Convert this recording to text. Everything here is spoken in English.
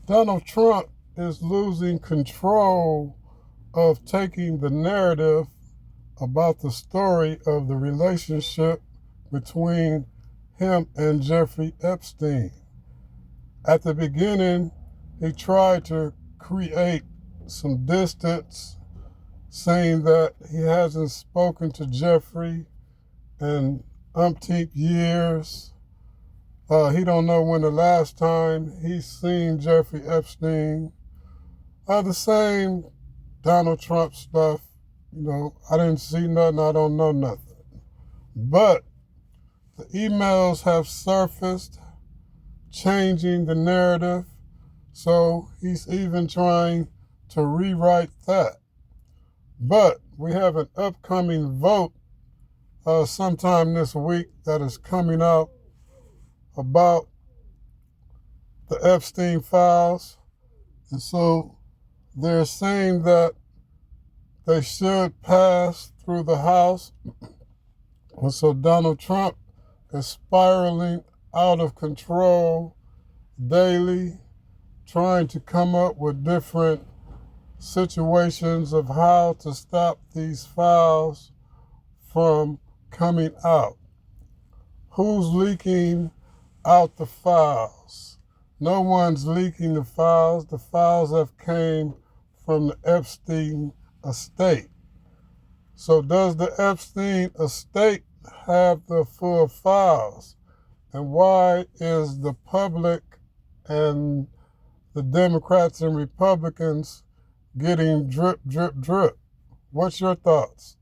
Donald Trump is losing control of taking the narrative about the story of the relationship between him and Jeffrey Epstein. At the beginning, he tried to create some distance, saying that he hasn't spoken to Jeffrey in umpteen years. He don't know when the last time he's seen Jeffrey Epstein. The same Donald Trump stuff. I didn't see nothing, I don't know nothing. But the emails have surfaced, changing the narrative. So he's even trying to rewrite that. But we have an upcoming vote sometime this week that is coming out about the Epstein files. And so they're saying that they should pass through the House. And so Donald Trump is spiraling out of control daily, trying to come up with different situations of how to stop these files from coming out. Who's leaking out the files? No one's leaking the files. The files have came from the Epstein estate. So does the Epstein estate have the full files? And why is the public and the Democrats and Republicans getting drip, drip, drip? What's your thoughts?